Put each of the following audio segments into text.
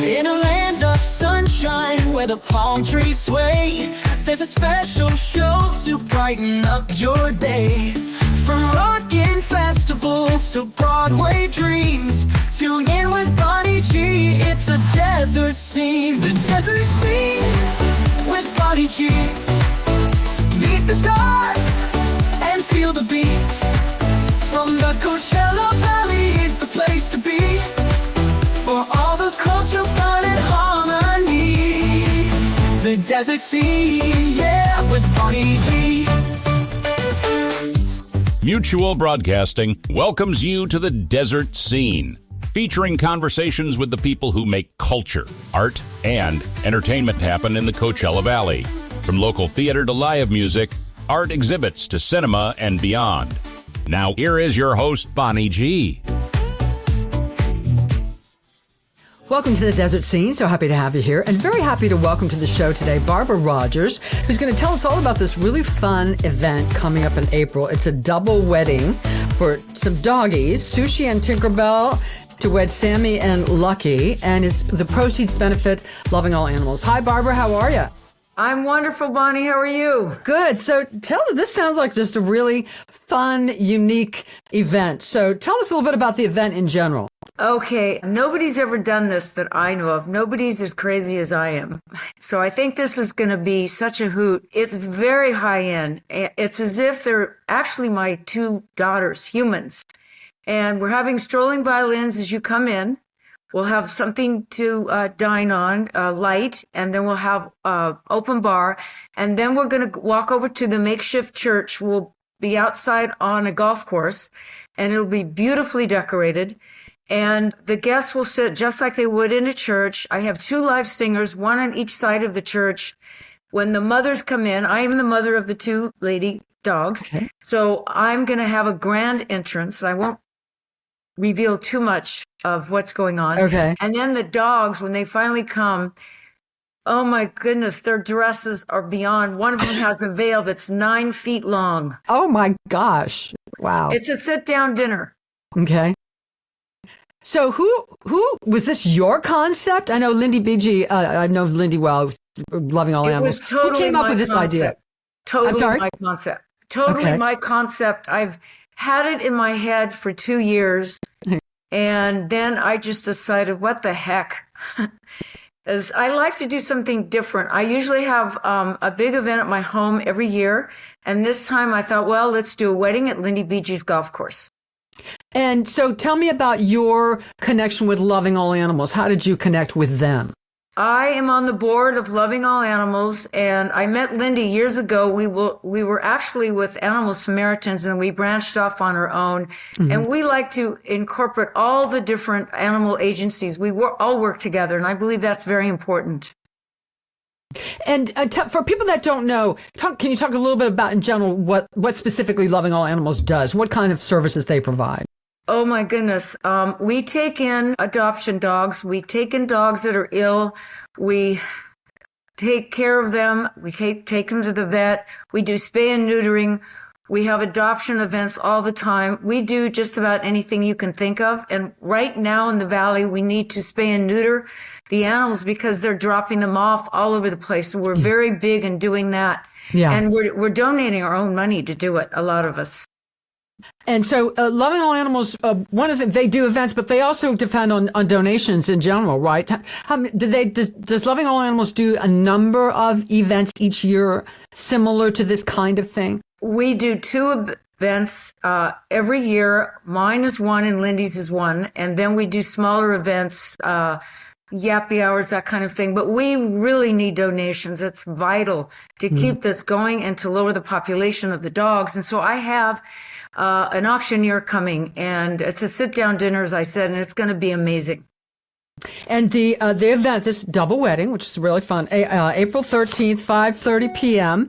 In a land of sunshine where the palm trees sway, there's a special show to brighten up your day. From rockin' festivals to Broadway dreams, tune in with Bonnie G. It's a desert scene. The desert scene with Bonnie G. Meet the stars and feel the beat. From the Coachella Valley is the place to be, for all the culture, fun, and harmony. The desert scene, yeah, with Bonnie G. Mutual Broadcasting welcomes you to the Desert Scene, featuring conversations with the people who make culture, art, and entertainment happen in the Coachella Valley. From local theater to live music, art exhibits to cinema and beyond. Now here is your host, Bonnie G. Welcome to the Desert Scene. So happy to have you here, and very happy to welcome to the show today Barbara Rogers, who's going to tell us all about this really fun event coming up in April. It's a double wedding for some doggies, Sushi and Tinkerbell, to wed Sammy and Lucky, and the proceeds benefit Loving All Animals. Hi, Barbara. How are you? I'm wonderful, Bonnie. How are you? Good. So this sounds like just a really fun, unique event. So tell us a little bit about the event in general. Okay. Nobody's ever done this that I know of. Nobody's as crazy as I am. So I think this is going to be such a hoot. It's very high end. It's as if they're actually my two daughters, humans. And we're having strolling violins as you come in. We'll have something to dine on, light, and then we'll have open bar. And then we're going to walk over to the makeshift church. We'll be outside on a golf course, and it'll be beautifully decorated. And the guests will sit just like they would in a church. I have two live singers, one on each side of the church. When the mothers come in, I am the mother of the two lady dogs. Okay. So I'm going to have a grand entrance. I won't reveal too much of what's going on. Okay. And then the dogs, when they finally come, oh my goodness, their dresses are beyond. One of them has a veil that's 9 feet long. Oh my gosh. Wow. It's a sit-down dinner. Okay. So who was this your concept? I know Lindy BG, I know Lindy well, Loving All Animals. It was totally who came up with this idea? Totally my concept. Totally my concept. I've had it in my head for 2 years. And then I just decided, what the heck? As I like to do something different. I usually have a big event at my home every year. And this time I thought, well, let's do a wedding at Lindy BG's golf course. And so tell me about your connection with Loving All Animals. How did you connect with them? I am on the board of Loving All Animals, and I met Lindy years ago. We were actually with Animal Samaritans, and we branched off on our own. Mm-hmm. And we like to incorporate all the different animal agencies. We all work together, and I believe that's very important. And for people that don't know, can you talk a little bit about, in general, what specifically Loving All Animals does? What kind of services they provide? Oh, my goodness. We take in adoption dogs. We take in dogs that are ill. We take care of them. We take them to the vet. We do spay and neutering. We have adoption events all the time. We do just about anything you can think of. And right now in the Valley, we need to spay and neuter the animals because they're dropping them off all over the place. So we're very big in doing that. Yeah. And we're donating our own money to do it, a lot of us. And so Loving All Animals, one of them, they do events, but they also depend on donations in general, right? Does Loving All Animals do a number of events each year similar to this kind of thing? We do 2 events every year. Mine is one and Lindy's is one. And then we do smaller events, yappy hours, that kind of thing. But we really need donations. It's vital to keep this going and to lower the population of the dogs. And so I have an auctioneer coming, and it's a sit-down dinner, as I said, and it's going to be amazing. And the event, this double wedding, which is really fun, April 13th, 5:30 p.m.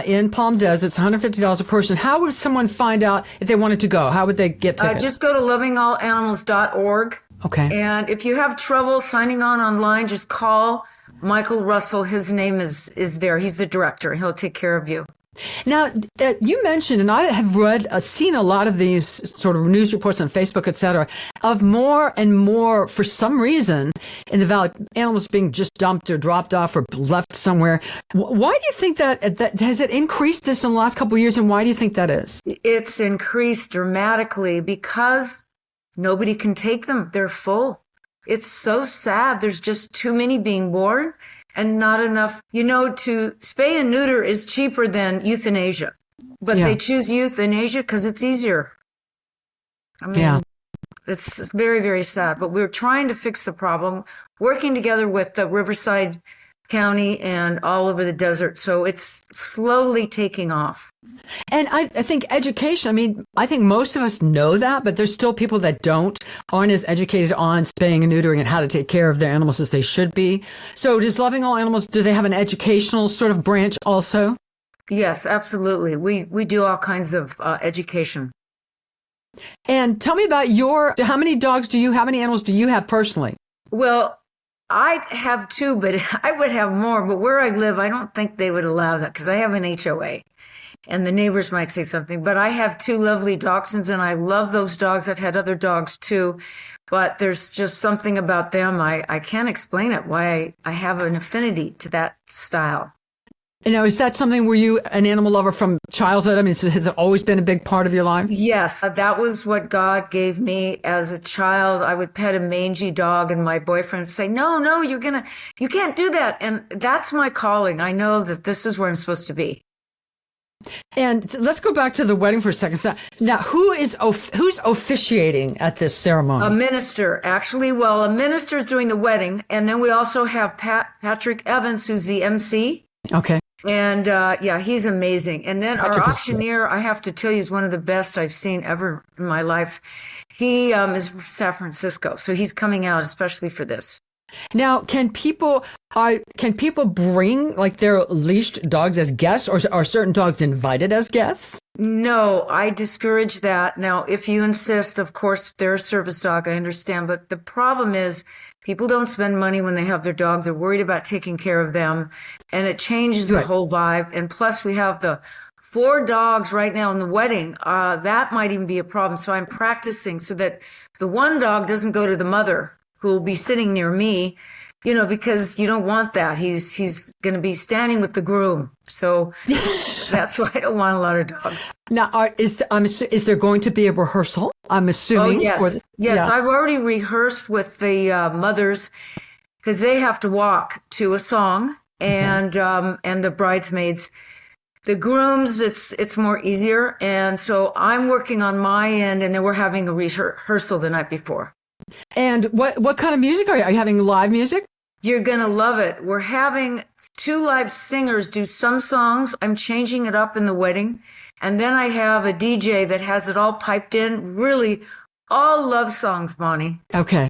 In Palm Desert. It's $150 a person. How would someone find out if they wanted to go? How would they get tickets? Just go to lovingallanimals.org. Okay. And if you have trouble signing on online, just call Michael Russell. His name is there. He's the director. He'll take care of you. Now, you mentioned, and I have seen a lot of these sort of news reports on Facebook, et cetera, of more and more, for some reason, in the valley, animals being just dumped or dropped off or left somewhere. Why do you think that has it increased this in the last couple of years, and why do you think that is? It's increased dramatically because nobody can take them. They're full. It's so sad. There's just too many being born. And not enough, to spay and neuter is cheaper than euthanasia. But they choose euthanasia because it's easier. I mean, it's very, very sad. But we're trying to fix the problem, working together with the Riverside County and all over the desert. So it's slowly taking off. And I think education, I think most of us know that, but there's still people that aren't as educated on spaying and neutering and how to take care of their animals as they should be. So does Loving All Animals, do they have an educational sort of branch also? Yes, absolutely. We do all kinds of education. And tell me about how many animals do you have personally? Well, I have 2, but I would have more. But where I live, I don't think they would allow that because I have an HOA. And the neighbors might say something, but I have 2 lovely dachshunds and I love those dogs. I've had other dogs too, but there's just something about them. I can't explain it, why I have an affinity to that style. Now, is that something, were you an animal lover from childhood? Has it always been a big part of your life? Yes, that was what God gave me as a child. I would pet a mangy dog and my boyfriend would say, no, you can't do that. And that's my calling. I know that this is where I'm supposed to be. And let's go back to the wedding for a second. So now, who's officiating at this ceremony? A minister, actually. Well, a minister is doing the wedding, and then we also have Patrick Evans, who's the MC. Okay. And he's amazing. And then Patrick our auctioneer, I have to tell you, is one of the best I've seen ever in my life. He is from San Francisco, so he's coming out especially for this. Now, can people bring like their leashed dogs as guests, or are certain dogs invited as guests? No, I discourage that. Now, if you insist, of course, they're a service dog, I understand. But the problem is people don't spend money when they have their dog. They're worried about taking care of them. And it changes the whole vibe. And plus, we have the 4 dogs right now in the wedding. That might even be a problem. So I'm practicing so that the one dog doesn't go to the mother, who will be sitting near me, because you don't want that. He's going to be standing with the groom. So that's why I don't want a lot of dogs. Now, is there going to be a rehearsal? I'm assuming. Oh, yes. Yes, I've already rehearsed with the mothers because they have to walk to a song and the bridesmaids. The grooms, it's more easier. And so I'm working on my end, and then we're having a rehearsal the night before. And what kind of music are you? Are you having live music? You're going to love it. We're having 2 live singers do some songs. I'm changing it up in the wedding. And then I have a DJ that has it all piped in. Really, all love songs, Bonnie. Okay.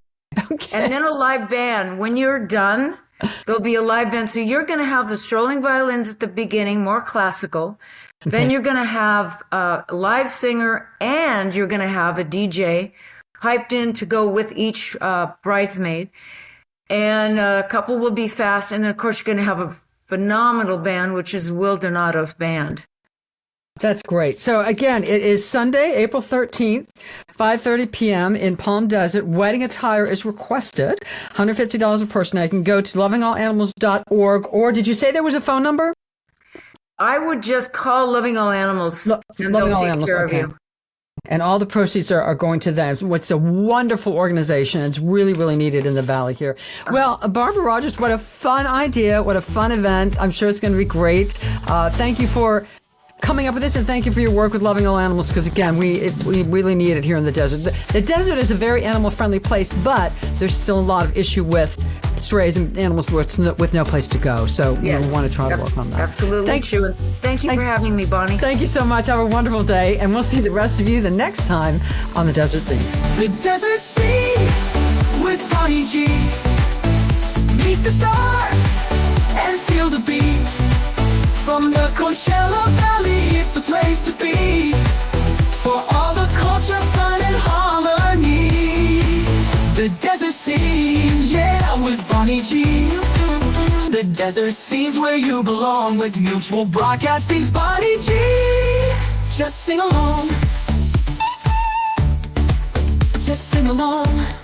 And then a live band. When you're done, there'll be a live band. So you're going to have the strolling violins at the beginning, more classical. Okay. Then you're going to have a live singer, and you're going to have a DJ piped in to go with each bridesmaid. And a couple will be fast. And then, of course, you're going to have a phenomenal band, which is Will Donato's band. That's great. So, again, it is Sunday, April 13th, 5:30 p.m. in Palm Desert. Wedding attire is requested, $150 a person. Now, you can go to lovingallanimals.org. Or did you say there was a phone number? I would just call Loving All Animals. And Loving All Animals, okay. And all the proceeds are going to them. It's a wonderful organization. It's really, really needed in the Valley here. Well, Barbara Rogers, what a fun idea. What a fun event. I'm sure it's going to be great. Thank you for coming up with this, and thank you for your work with Loving All Animals, because, again, we really need it here in the desert. The desert is a very animal-friendly place, but there's still a lot of issue with strays and animals with no place to go. So we want to try to work on that. Absolutely. Thank you for having me, Bonnie. Thank you so much. Have a wonderful day, and we'll see the rest of you the next time on The Desert Scene. The Desert Scene with Bonnie G. Meet the stars and feel the beat. From the Coachella Valley, it's the place to be. For all the culture, fun, and harmony. The Desert Scene, yeah, with Bonnie G. The the desert scenes where you belong with Mutual Broadcasting's Buddy G. Just sing along. Just sing along.